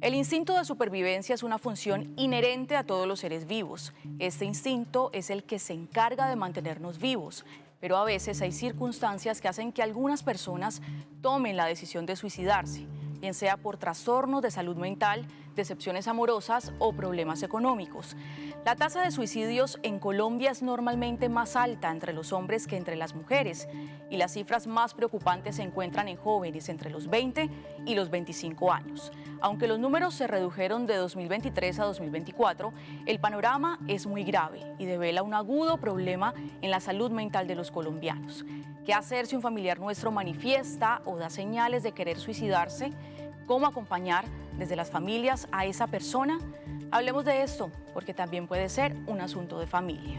El instinto de supervivencia es una función inherente a todos los seres vivos. Este instinto es el que se encarga de mantenernos vivos, pero a veces hay circunstancias que hacen que algunas personas tomen la decisión de suicidarse, bien sea por trastornos de salud mental, decepciones amorosas o problemas económicos. La tasa de suicidios en Colombia es normalmente más alta entre los hombres que entre las mujeres, y las cifras más preocupantes se encuentran en jóvenes entre los 20 y los 25 años. Aunque los números se redujeron de 2023 a 2024, el panorama es muy grave y devela un agudo problema en la salud mental de los colombianos. ¿Qué hacer si un familiar nuestro manifiesta o da señales de querer suicidarse? ¿Cómo acompañar desde las familias a esa persona? Hablemos de esto, porque también puede ser un asunto de familia.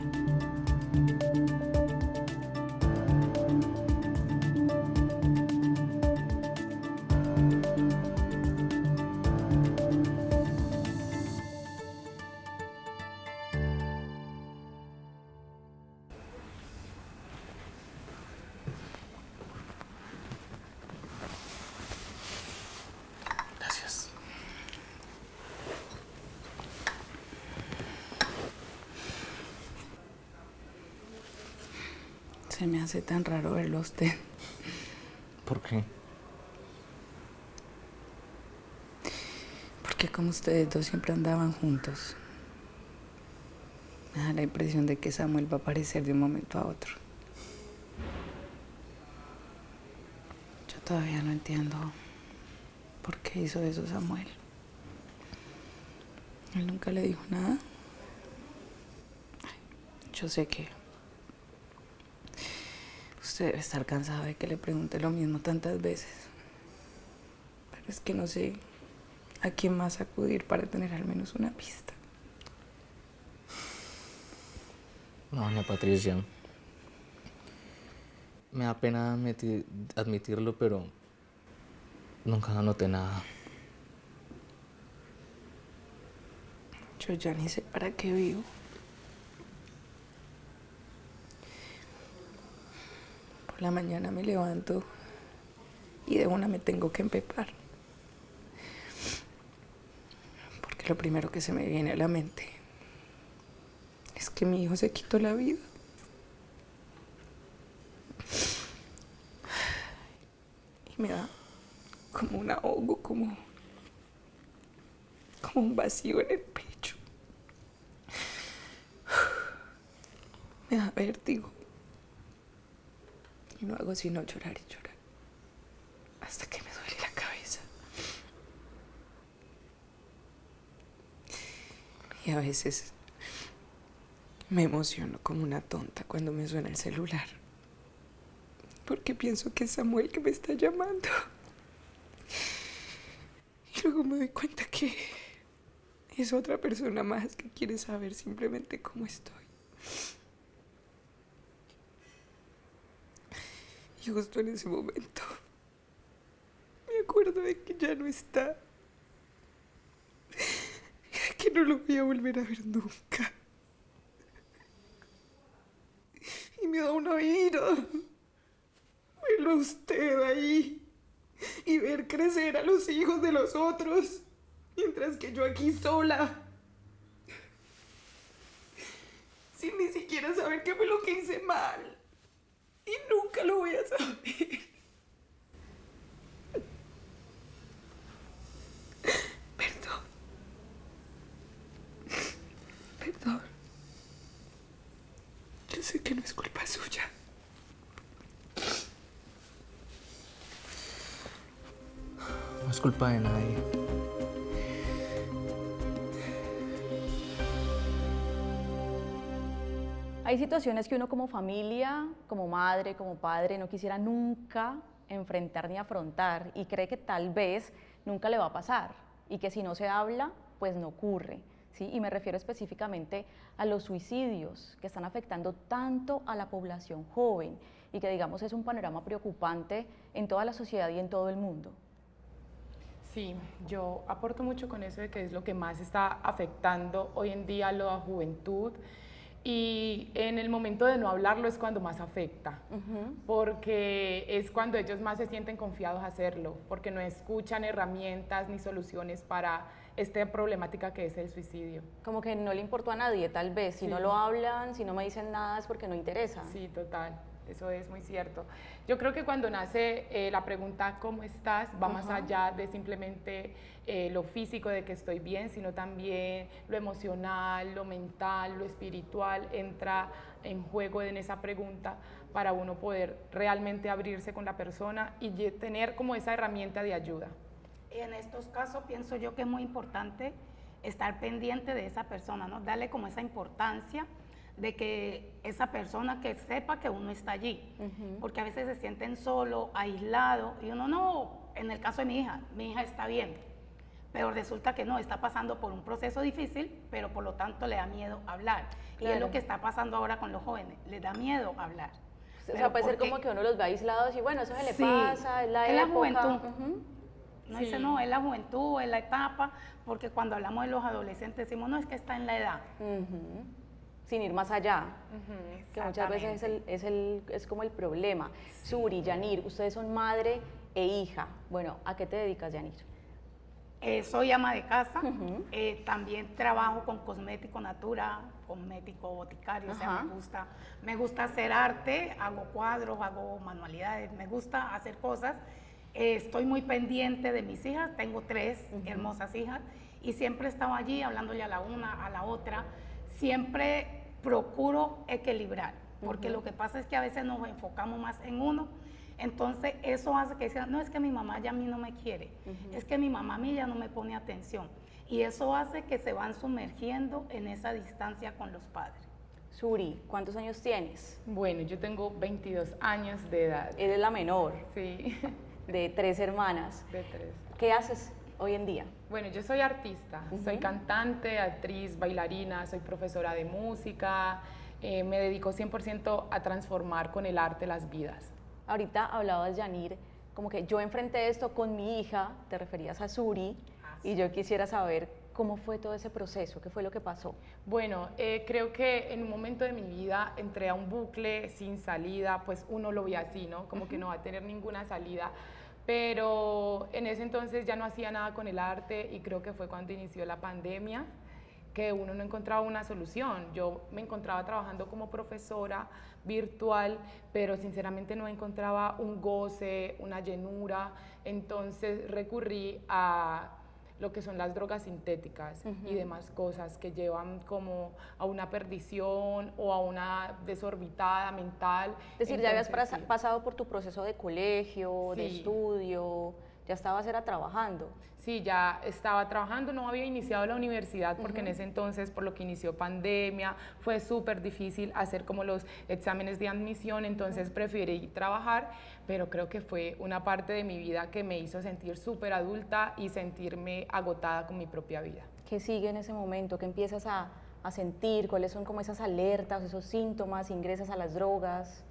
Gracias. Se me hace tan raro verlo a usted. ¿Por qué? Porque como ustedes dos siempre andaban juntos, me da la impresión de que Samuel va a aparecer de un momento a otro. Yo todavía no entiendo por qué hizo eso Samuel. Él nunca le dijo nada. Yo sé que usted debe estar cansado de que le pregunte lo mismo tantas veces. Pero es que no sé a quién más acudir para tener al menos una pista. No, doña Patricia. Me da pena admitirlo, pero nunca anoté nada. Yo ya ni sé para qué vivo. Por la mañana me levanto y de una me tengo que empepar. Porque lo primero que se me viene a la mente es que mi hijo se quitó la vida. Y me da como un ahogo, como un vacío en el pecho. Me da vértigo. Y no hago sino llorar y llorar. Hasta que me duele la cabeza. Y a veces me emociono como una tonta cuando me suena el celular. Porque pienso que es Samuel que me está llamando. Y luego me doy cuenta que es otra persona más que quiere saber simplemente cómo estoy. Y justo en ese momento me acuerdo de que ya no está. Que no lo voy a volver a ver nunca. Y me da una ira verlo a usted ahí y ver crecer a los hijos de los otros, mientras que yo aquí sola, sin ni siquiera saber qué fue lo que hice mal. Y nunca lo voy a saber. Perdón. Perdón. Yo sé que no es culpa suya. No es culpa de nadie. Hay situaciones que uno como familia, como madre, como padre, no quisiera nunca enfrentar ni afrontar y cree que tal vez nunca le va a pasar y que si no se habla, pues no ocurre, ¿sí? Y me refiero específicamente a los suicidios que están afectando tanto a la población joven y que digamos es un panorama preocupante en toda la sociedad y en todo el mundo. Sí, yo aporto mucho con eso de que es lo que más está afectando hoy en día a la juventud. Y en el momento de no hablarlo es cuando más afecta, porque es cuando ellos más se sienten confiados a hacerlo, porque no escuchan herramientas ni soluciones para esta problemática que es el suicidio. Como que no le importó a nadie, tal vez. Si Sí. no lo hablan, si no me dicen nada, es porque no interesa. Sí, total, eso es muy cierto. Yo creo que cuando nace la pregunta ¿cómo estás? Va más allá de simplemente lo físico, de que estoy bien, sino también lo emocional, lo mental, lo espiritual, entra en juego en esa pregunta para uno poder realmente abrirse con la persona y tener como esa herramienta de ayuda. En estos casos pienso yo que es muy importante estar pendiente de esa persona, ¿no? Darle como esa importancia de que esa persona que sepa que uno está allí, porque a veces se sienten solo, aislado, y uno no, en el caso de mi hija está bien, pero resulta que no, está pasando por un proceso difícil, pero por lo tanto le da miedo hablar. Claro. Y es lo que está pasando ahora con los jóvenes, les da miedo hablar. O sea, puede ser como que uno los ve aislados y bueno, eso se le Sí, pasa, es la es la época. juventud. No dice, no, es la juventud, es la etapa, porque cuando hablamos de los adolescentes decimos, no, es que está en la edad. Sin ir más allá, que muchas veces es como el problema. Suri, Yanir, ustedes son madre e hija. Bueno, ¿a qué te dedicas, Yanir? Soy ama de casa, también trabajo con cosmético natura, cosmético boticario, o sea, me gusta hacer arte, hago cuadros, hago manualidades, me gusta hacer cosas. Estoy muy pendiente de mis hijas, tengo 3 hermosas hijas y siempre he estado allí hablándole a la una, a la otra. Siempre procuro equilibrar, porque lo que pasa es que a veces nos enfocamos más en uno, entonces eso hace que digan, no, es que mi mamá ya a mí no me quiere, es que mi mamá a mí ya no me pone atención, y eso hace que se van sumergiendo en esa distancia con los padres. Suri, ¿cuántos años tienes? Bueno, yo tengo 22 años de edad. Eres la menor Sí, de 3 hermanas. de 3. ¿Qué haces hoy en día? Bueno, yo soy artista, soy cantante, actriz, bailarina, soy profesora de música, me dedico 100% a transformar con el arte las vidas. Ahorita hablabas, Yanir, como que yo enfrenté esto con mi hija, te referías a Suri, y yo quisiera saber cómo fue todo ese proceso, qué fue lo que pasó. Bueno, creo que en un momento de mi vida entré a un bucle sin salida, pues uno lo ve así, ¿no? Como que no va a tener ninguna salida. Pero en ese entonces ya no hacía nada con el arte y creo que fue cuando inició la pandemia que uno no encontraba una solución. Yo me encontraba trabajando como profesora virtual, pero sinceramente no encontraba un goce, una llenura, entonces recurrí a lo que son las drogas sintéticas y demás cosas que llevan como a una perdición o a una desorbitada mental. Es decir, ya habías Entonces, sí. pasado por tu proceso de colegio, de Sí. estudio, ya estabas era trabajando. Sí, ya estaba trabajando, no había iniciado la universidad porque en ese entonces, por lo que inició pandemia, fue súper difícil hacer como los exámenes de admisión, entonces preferí trabajar, pero creo que fue una parte de mi vida que me hizo sentir súper adulta y sentirme agotada con mi propia vida. ¿Qué sigue en ese momento? ¿Qué empiezas a sentir? ¿Cuáles son como esas alertas, esos síntomas? ¿Ingresas a las drogas?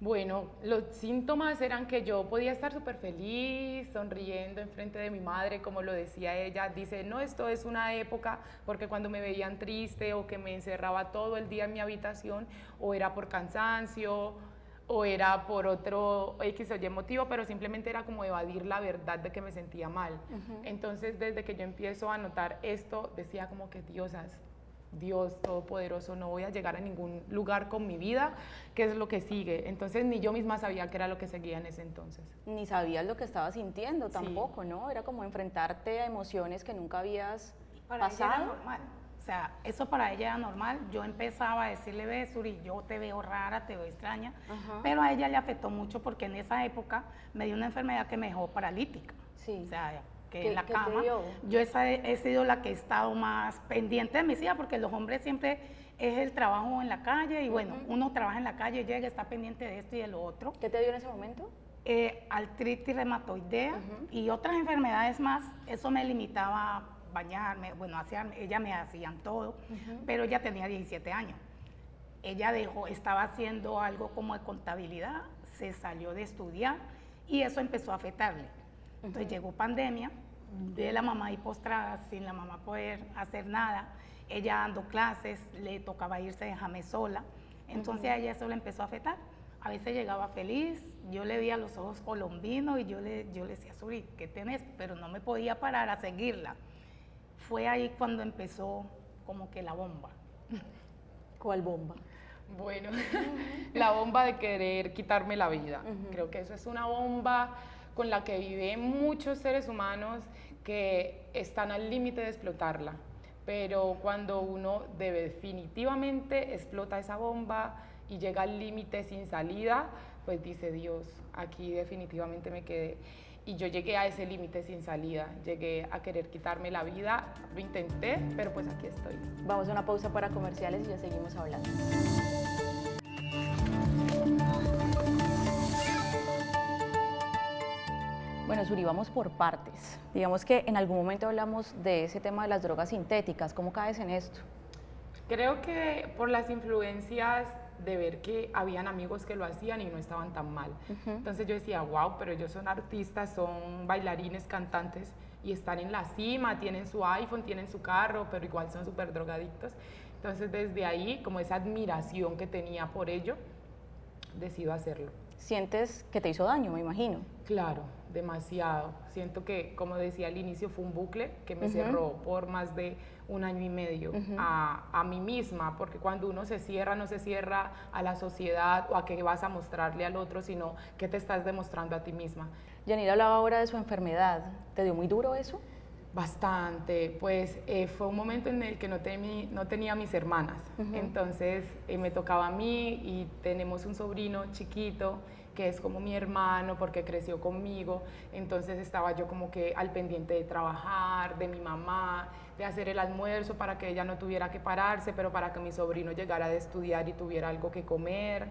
Bueno, los síntomas eran que yo podía estar súper feliz, sonriendo enfrente de mi madre, como lo decía ella. Dice, no, esto es una época, porque cuando me veían triste o que me encerraba todo el día en mi habitación, o era por cansancio, o era por otro X o Y motivo, pero simplemente era como evadir la verdad de que me sentía mal. Entonces, desde que yo empiezo a notar esto, decía como que Dios Todopoderoso, no voy a llegar a ningún lugar con mi vida, ¿qué es lo que sigue? Entonces ni yo misma sabía qué era lo que seguía en ese entonces. Ni sabías lo que estabas sintiendo Sí. tampoco, ¿no? Era como enfrentarte a emociones que nunca habías Para ella era pasado. normal, o sea, eso para ella era normal. Yo empezaba a decirle, ve, Suri, yo te veo rara, te veo extraña, pero a ella le afectó mucho porque en esa época me dio una enfermedad que me dejó paralítica. Sí. O sea, que ¿Qué- en la qué te cama, dio? yo he sido la que he estado más pendiente de mis hijas, porque los hombres siempre es el trabajo en la calle, y bueno, uno trabaja en la calle, llega, está pendiente de esto y de lo otro. ¿Qué te dio en ese momento? Artritis reumatoidea y otras enfermedades más, eso me limitaba a bañarme, bueno, ella me hacían todo, pero ella tenía 17 años. Ella estaba haciendo algo como de contabilidad, se salió de estudiar y eso empezó a afectarle. Entonces llegó pandemia, de la mamá y postrada, sin la mamá poder hacer nada, ella dando clases, le tocaba irse, déjame sola, entonces a ella eso le empezó a afectar. A veces llegaba feliz, yo le veía los ojos colombinos y yo le decía, Suri, ¿qué tenés? Pero no me podía parar a seguirla. Fue ahí cuando empezó como que la bomba. ¿Cuál bomba? Bueno, la bomba de querer quitarme la vida. Creo que eso es una bomba con la que viven muchos seres humanos que están al límite de explotarla. Pero cuando uno definitivamente explota esa bomba y llega al límite sin salida, pues dice, Dios, aquí definitivamente me quedé. Y yo llegué a ese límite sin salida, llegué a querer quitarme la vida, lo intenté, pero pues aquí estoy. Vamos a una pausa para comerciales y ya seguimos hablando. Bueno, Suri, vamos por partes. Digamos que en algún momento hablamos de ese tema de las drogas sintéticas. ¿Cómo caes en esto? Creo que por las influencias de ver que habían amigos que lo hacían y no estaban tan mal. Entonces yo decía, wow, pero ellos son artistas, son bailarines, cantantes y están en la cima, tienen su iPhone, tienen su carro, pero igual son súper drogadictos. Entonces desde ahí, como esa admiración que tenía por ello, decido hacerlo. Sientes que te hizo daño, me imagino. Claro, demasiado. Siento que, como decía al inicio, fue un bucle que me cerró por más de 1 año y medio a mí misma, porque cuando uno se cierra, no se cierra a la sociedad o a qué vas a mostrarle al otro, sino qué te estás demostrando a ti misma. Yanira hablaba ahora de su enfermedad. ¿Te dio muy duro eso? Bastante, pues fue un momento en el que no tenía mis hermanas, entonces me tocaba a mí y tenemos un sobrino chiquito que es como mi hermano porque creció conmigo, entonces estaba yo como que al pendiente de trabajar, de mi mamá, de hacer el almuerzo para que ella no tuviera que pararse, pero para que mi sobrino llegara de estudiar y tuviera algo que comer.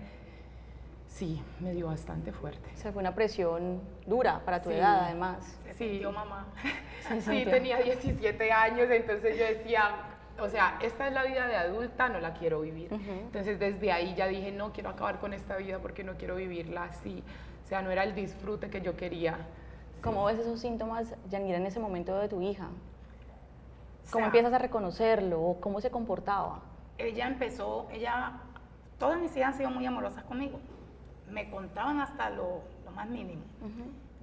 Sí, me dio bastante fuerte. O sea, fue una presión dura para tu Sí. edad, además. Se sintió mamá. Sí, tenía 17 años, entonces yo decía, o sea, esta es la vida de adulta, no la quiero vivir. Entonces desde ahí ya dije, no quiero acabar con esta vida porque no quiero vivirla así. O sea, no era el disfrute que yo quería. ¿Cómo ves esos síntomas, Yanira, en ese momento de tu hija? O ¿Cómo sea, empiezas a reconocerlo o cómo se comportaba? Todas mis hijas han sido muy amorosas conmigo. Me contaban hasta lo más mínimo.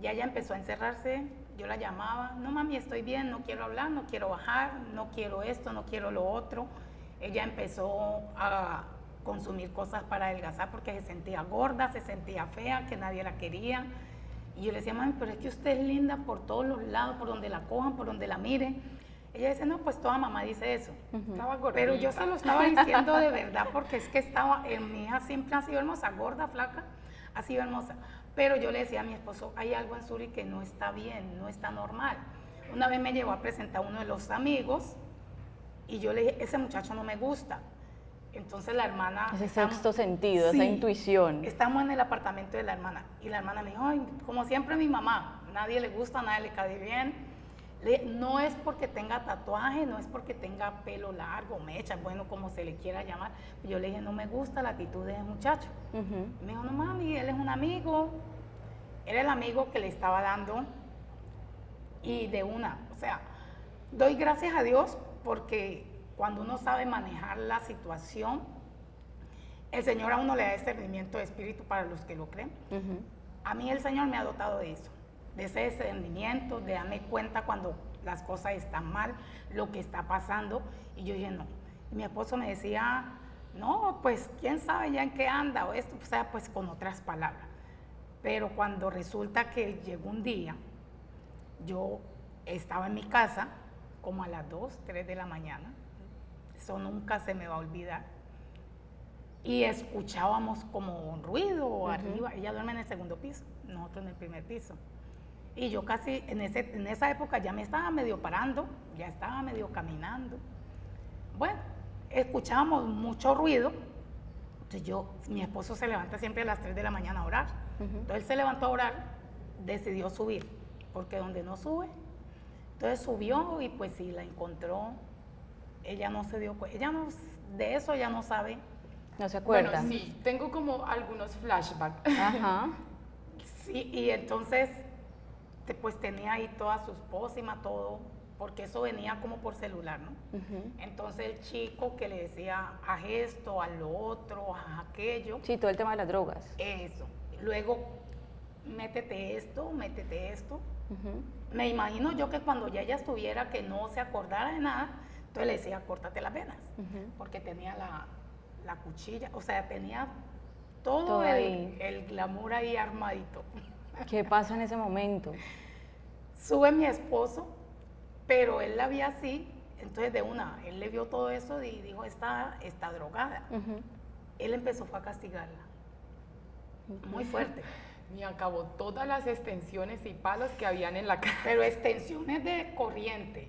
Ya ella empezó a encerrarse, yo la llamaba, no mami, estoy bien, no quiero hablar, no quiero bajar, no quiero esto, no quiero lo otro. Ella empezó a consumir cosas para adelgazar porque se sentía gorda, se sentía fea, que nadie la quería. Y yo le decía, mami, pero es que usted es linda por todos los lados, por donde la cojan, por donde la miren. Ella dice, no, pues toda mamá dice eso. Estaba gordita. Pero yo se lo estaba diciendo de verdad porque es que mi hija siempre ha sido hermosa, gorda, flaca, ha sido hermosa. Pero yo le decía a mi esposo, hay algo en Suri que no está bien, no está normal. Una vez me llevó a presentar a uno de los amigos y yo le dije, ese muchacho no me gusta. Entonces la hermana... Ese sexto sentido, esa intuición. Estamos en el apartamento de la hermana y la hermana me dijo, ay, como siempre mi mamá, nadie le gusta, nadie le cae bien. No es porque tenga tatuaje, no es porque tenga pelo largo, mecha, bueno, como se le quiera llamar. Yo le dije, no me gusta la actitud de ese muchacho. Me dijo, no mami, él es un amigo. Era el amigo que le estaba dando y o sea, doy gracias a Dios porque cuando uno sabe manejar la situación, el Señor a uno le da discernimiento de espíritu para los que lo creen. A mí el Señor me ha dotado de eso, de ese discernimiento, de darme cuenta cuando las cosas están mal, lo que está pasando. Y yo dije, no. Y mi esposo me decía, no, pues quién sabe ya en qué anda, o esto, o sea, pues con otras palabras. Pero cuando resulta que llegó un día, yo estaba en mi casa, como a las 2, 3 de la mañana, eso nunca se me va a olvidar, y escuchábamos como un ruido arriba, ella duerme en el segundo piso, nosotros en el primer piso. Y yo casi, en esa época ya me estaba medio parando, ya estaba medio caminando. Bueno, escuchábamos mucho ruido, entonces mi esposo se levanta siempre a las 3 de la mañana a orar. Entonces él se levantó a orar, decidió subir, porque donde no sube, entonces subió y pues sí, la encontró, ella no se dio cuenta, de eso ya no sabe. ¿No se acuerda? Bueno, sí, tengo como algunos flashbacks. Ajá. Sí, y entonces pues tenía ahí todas sus pócimas, todo, porque eso venía como por celular, ¿no? Entonces el chico que le decía, haz esto, haz lo otro, haz aquello. Sí, todo el tema de las drogas. Eso. Luego, métete esto, métete esto. Me imagino yo que cuando ya ella estuviera, que no se acordara de nada, entonces le decía, córtate las venas, porque tenía la cuchilla, o sea, tenía todo el glamour ahí armadito. ¿Qué pasa en ese momento? Sube mi esposo, pero él la vio así, entonces de una, él le vio todo eso y dijo, está drogada. Él empezó fue a castigarla, muy fuerte. Y acabó todas las extensiones y palos que habían en la casa. Pero extensiones de corriente.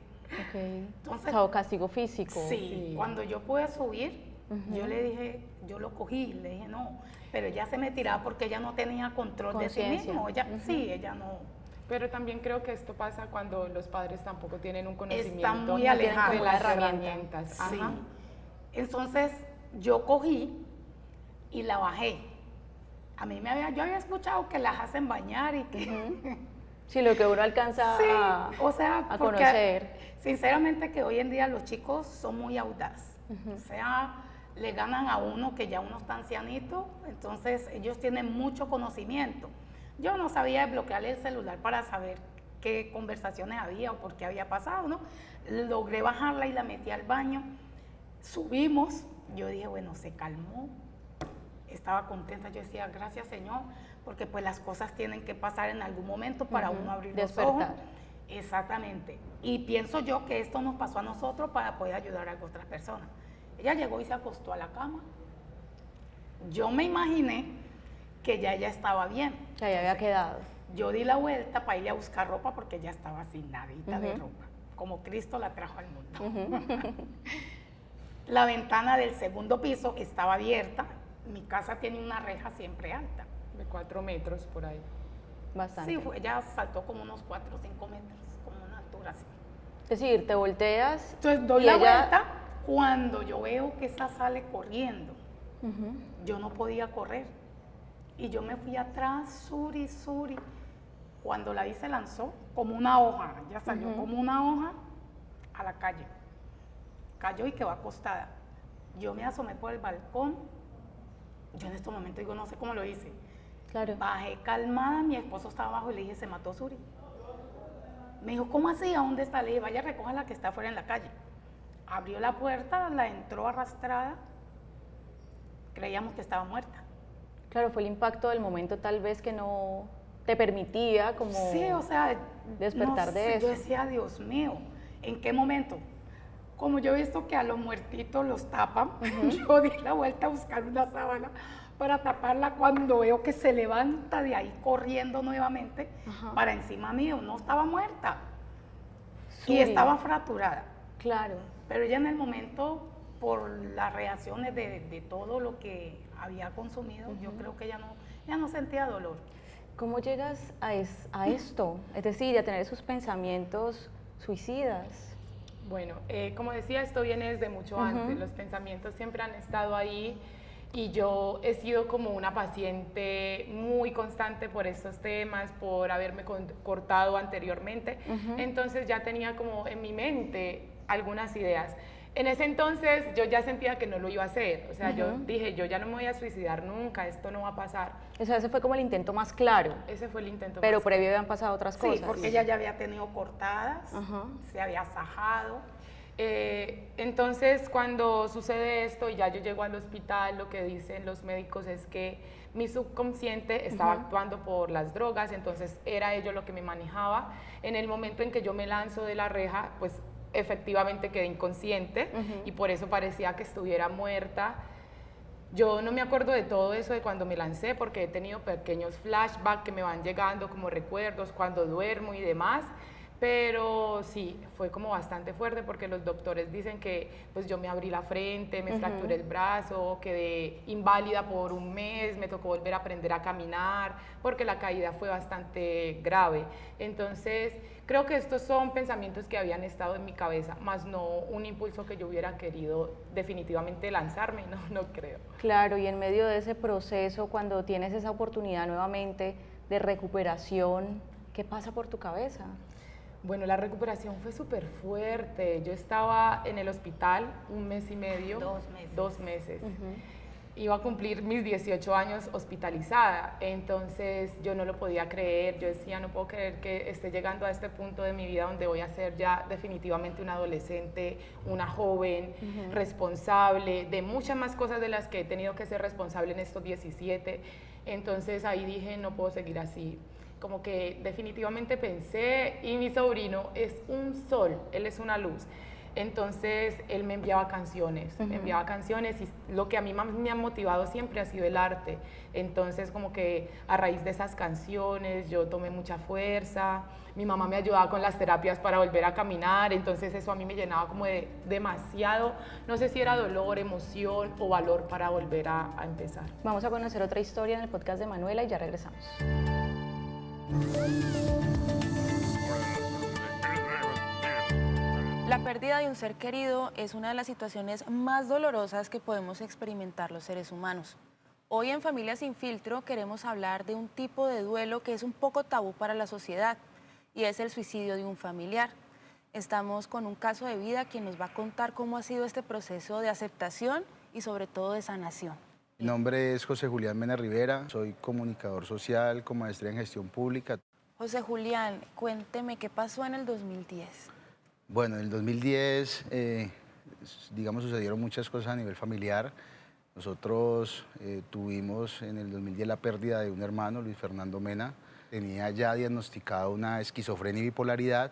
Entonces, o sea, castigo físico. Sí, cuando yo pude subir, yo le dije, yo lo cogí, le dije no, pero ella se me tiraba porque ella no tenía control de sí mismo. Ella, sí, ella no. Pero también creo que esto pasa cuando los padres tampoco tienen un conocimiento Están muy alejados de las herramientas. Sí. Entonces yo cogí y la bajé. A mí yo había escuchado que las hacen bañar y que... Sí, lo que uno alcanza o sea, a conocer. Sinceramente que hoy en día los chicos son muy audaz. O sea, le ganan a uno que ya uno está ancianito, entonces ellos tienen mucho conocimiento. Yo no sabía bloquearle el celular para saber qué conversaciones había o por qué había pasado, ¿no? Logré bajarla y la metí al baño. Subimos, yo dije, bueno, se calmó. Estaba contenta, yo decía, gracias Señor, porque pues las cosas tienen que pasar en algún momento para uno abrir los ojos. Exactamente. Y pienso yo que esto nos pasó a nosotros para poder ayudar a otras personas. Ella llegó y se acostó a la cama. Yo me imaginé que ya ella estaba bien. Ya había quedado. Yo di la vuelta para irle a buscar ropa porque ya estaba sin nadita de ropa, como Cristo la trajo al mundo. La ventana del segundo piso estaba abierta. Mi casa tiene una reja siempre alta. De 4 metros por ahí. Bastante. Sí, ella saltó como unos 4 o 5 metros, como una altura así. Es decir, te volteas. Entonces doy la vuelta, cuando yo veo que esa sale corriendo, yo no podía correr. Y yo me fui atrás, suri. Cuando la vi se lanzó como una hoja, ya salió como una hoja a la calle. Cayó y quedó acostada. Yo me asomé por el balcón. Yo en este momento digo, no sé cómo lo hice. Claro. Bajé calmada, mi esposo estaba abajo y le dije, se mató Suri. Me dijo, ¿cómo así? ¿A dónde está? Le dije, vaya, recoja la que está afuera en la calle. Abrió la puerta, la entró arrastrada. Creíamos que estaba muerta. Claro, fue el impacto del momento tal vez que no te permitía como sí, o sea, despertar de eso. Yo decía, Dios mío, ¿en qué momento? Como yo he visto que a los muertitos los tapan, yo di la vuelta a buscar una sábana para taparla cuando veo que se levanta de ahí corriendo nuevamente para encima mío. No estaba muerta y estaba fracturada. Claro. Pero ella en el momento, por las reacciones de todo lo que había consumido, yo creo que ella no sentía dolor. ¿Cómo llegas a esto? Es decir, a tener esos pensamientos suicidas. Bueno, como decía, esto viene desde mucho antes. Los pensamientos siempre han estado ahí y yo he sido como una paciente muy constante por estos temas, por haberme cortado anteriormente. Entonces ya tenía como en mi mente algunas ideas. En ese entonces yo ya sentía que no lo iba a hacer, o sea, yo dije, yo ya no me voy a suicidar nunca, esto no va a pasar. O sea, ese fue como el intento más claro. Ese fue el intento Pero más previo habían pasado otras cosas. Sí, porque ella ya había tenido cortadas, se había sajado. Entonces, cuando sucede esto y ya yo llego al hospital, lo que dicen los médicos es que mi subconsciente estaba actuando por las drogas, entonces era ello lo que me manejaba. En el momento en que yo me lanzo de la reja, pues efectivamente quedé inconsciente y por eso parecía que estuviera muerta. Yo no me acuerdo de todo eso de cuando me lancé porque he tenido pequeños flashbacks que me van llegando como recuerdos cuando duermo y demás, pero sí, fue como bastante fuerte porque los doctores dicen que pues yo me abrí la frente, me fracturé el brazo, quedé inválida por un mes, me tocó volver a aprender a caminar porque la caída fue bastante grave. Entonces, creo que estos son pensamientos que habían estado en mi cabeza, más no un impulso que yo hubiera querido definitivamente lanzarme, no creo. Claro, y en medio de ese proceso, cuando tienes esa oportunidad nuevamente de recuperación, ¿Qué pasa por tu cabeza? Bueno, la recuperación fue súper fuerte. Yo estaba en el hospital 1 mes y medio. 2 meses. 2 meses. Iba a cumplir mis 18 años hospitalizada, entonces yo no lo podía creer. Yo decía, no puedo creer que esté llegando a este punto de mi vida donde voy a ser ya definitivamente una adolescente, una joven, responsable de muchas más cosas de las que he tenido que ser responsable en estos 17. Entonces ahí dije, no puedo seguir así. Como que definitivamente pensé, y mi sobrino es un sol, él es una luz. Entonces él me enviaba canciones, y lo que a mí más me ha motivado siempre ha sido el arte. Entonces como que a raíz de esas canciones yo tomé mucha fuerza, mi mamá me ayudaba con las terapias para volver a caminar, entonces eso a mí me llenaba como de demasiado, no sé si era dolor, emoción o valor para volver a empezar. Vamos a conocer otra historia en el podcast de Manuela y ya regresamos. La pérdida de un ser querido es una de las situaciones más dolorosas que podemos experimentar los seres humanos. Hoy en Familia Sin Filtro queremos hablar de un tipo de duelo que es un poco tabú para la sociedad y es el suicidio de un familiar. Estamos con un caso de vida quien nos va a contar cómo ha sido este proceso de aceptación y sobre todo de sanación. Mi nombre es José Julián Mena Rivera, soy comunicador social con maestría en gestión pública. José Julián, cuénteme qué pasó en el 2010. Bueno, en el 2010, digamos, sucedieron muchas cosas a nivel familiar. Nosotros tuvimos en el 2010 la pérdida de un hermano, Luis Fernando Mena. Tenía ya diagnosticado una esquizofrenia y bipolaridad.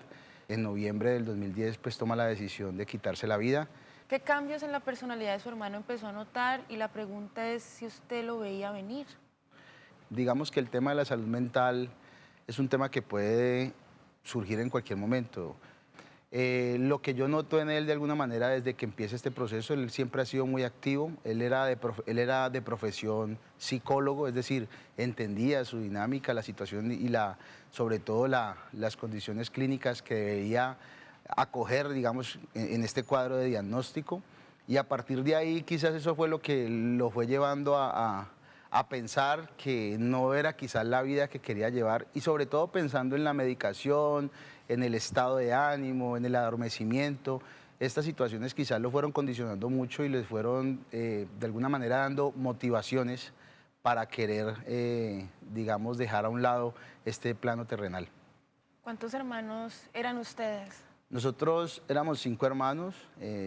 En noviembre del 2010, pues toma la decisión de quitarse la vida. ¿Qué cambios en la personalidad de su hermano empezó a notar? Y la pregunta es si usted lo veía venir. Digamos que el tema de la salud mental es un tema que puede surgir en cualquier momento. Lo que yo noto en él de alguna manera desde que empieza este proceso, él siempre ha sido muy activo, él era de profesión psicólogo, es decir, entendía su dinámica, la situación y sobre todo las condiciones clínicas que debería acoger, digamos, en este cuadro de diagnóstico, y a partir de ahí quizás eso fue lo que lo fue llevando a pensar que no era quizás la vida que quería llevar, y sobre todo pensando en la medicación, en el estado de ánimo, en el adormecimiento. Estas situaciones quizás lo fueron condicionando mucho y les fueron de alguna manera dando motivaciones para querer, digamos, dejar a un lado este plano terrenal. ¿Cuántos hermanos eran ustedes? Nosotros éramos 5 hermanos,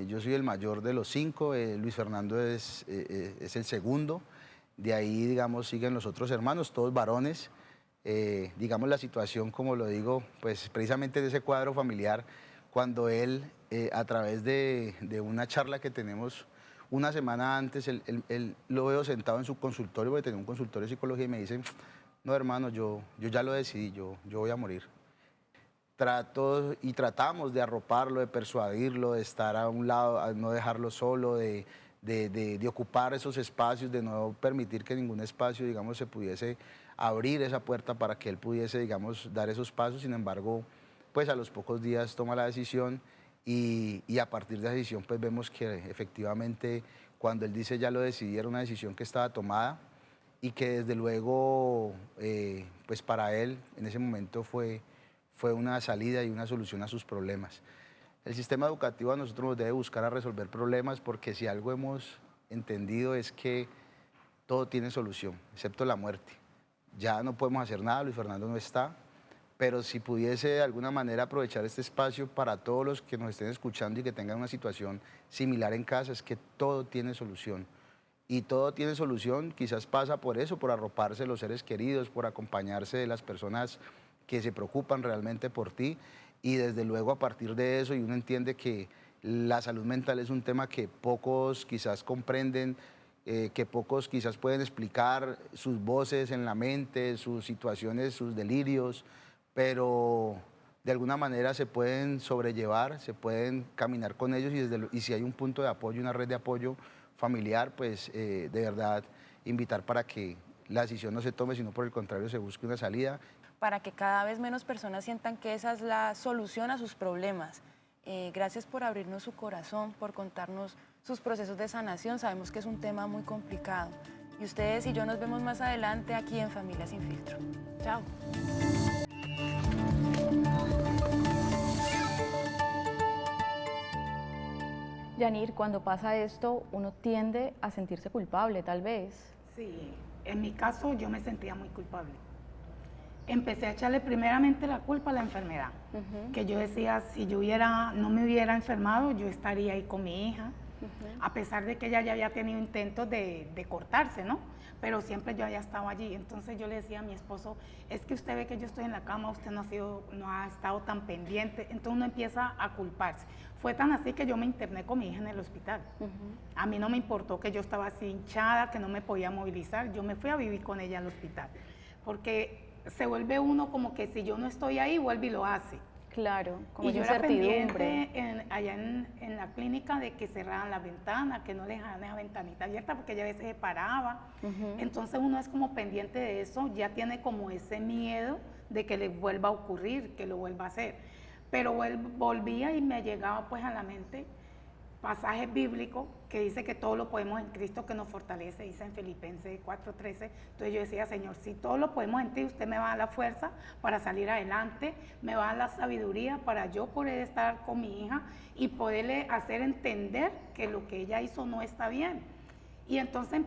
yo soy el mayor de los 5, Luis Fernando es el segundo, de ahí, digamos, siguen los otros hermanos, todos varones. Digamos, la situación, como lo digo, pues precisamente de ese cuadro familiar, cuando él, a través de una charla que tenemos una semana antes, él lo veo sentado en su consultorio, porque tenía un consultorio de psicología, y me dice, no, hermano, yo ya lo decidí, yo voy a morir. Tratamos de arroparlo, de persuadirlo, de estar a un lado, a no dejarlo solo, de ocupar esos espacios, de no permitir que ningún espacio, digamos, se pudiese abrir esa puerta para que él pudiese, digamos, dar esos pasos. Sin embargo, pues a los pocos días toma la decisión y a partir de esa decisión pues vemos que efectivamente cuando él dice ya lo decidí era una decisión que estaba tomada y que desde luego pues para él en ese momento fue una salida y una solución a sus problemas. El sistema educativo a nosotros nos debe buscar a resolver problemas porque si algo hemos entendido es que todo tiene solución, excepto la muerte. Ya no podemos hacer nada, Luis Fernando no está, pero si pudiese de alguna manera aprovechar este espacio para todos los que nos estén escuchando y que tengan una situación similar en casa, es que todo tiene solución. Y todo tiene solución, quizás pasa por eso, por arroparse de los seres queridos, por acompañarse de las personas que se preocupan realmente por ti. Y desde luego a partir de eso, y uno entiende que la salud mental es un tema que pocos quizás comprenden, que pocos quizás pueden explicar sus voces en la mente, sus situaciones, sus delirios, pero de alguna manera se pueden sobrellevar, se pueden caminar con ellos y si hay un punto de apoyo, una red de apoyo familiar, pues de verdad invitar para que la decisión no se tome, sino por el contrario se busque una salida. Para que cada vez menos personas sientan que esa es la solución a sus problemas. Gracias por abrirnos su corazón, por contarnos sus procesos de sanación. Sabemos que es un tema muy complicado. Y ustedes y yo nos vemos más adelante aquí en Familia Sin Filtro. Chao. Yanir, cuando pasa esto, uno tiende a sentirse culpable, tal vez. Sí, en mi caso yo me sentía muy culpable. Empecé a echarle primeramente la culpa a la enfermedad, que yo decía, si yo no me hubiera enfermado, yo estaría ahí con mi hija, a pesar de que ella ya había tenido intentos de cortarse, ¿no? Pero siempre yo había estado allí. Entonces yo le decía a mi esposo, es que usted ve que yo estoy en la cama, usted no ha estado tan pendiente. Entonces uno empieza a culparse. Fue tan así que yo me interné con mi hija en el hospital. A mí no me importó que yo estaba así hinchada, que no me podía movilizar. Yo me fui a vivir con ella al hospital. Porque se vuelve uno como que si yo no estoy ahí, vuelve y lo hace. Claro, como Y yo esa era incertidumbre. pendiente allá en la clínica de que cerraran las ventanas, que no le dejaran esa ventanita abierta porque ella a veces se paraba. Entonces uno es como pendiente de eso, ya tiene como ese miedo de que le vuelva a ocurrir, que lo vuelva a hacer. Pero volvía y me llegaba pues a la mente pasajes bíblicos que dice que todo lo podemos en Cristo que nos fortalece, dice en Filipenses 4:13. Entonces yo decía, Señor, si todo lo podemos en ti, usted me va a dar la fuerza para salir adelante, me va a dar la sabiduría para yo poder estar con mi hija y poderle hacer entender que lo que ella hizo no está bien. Y entonces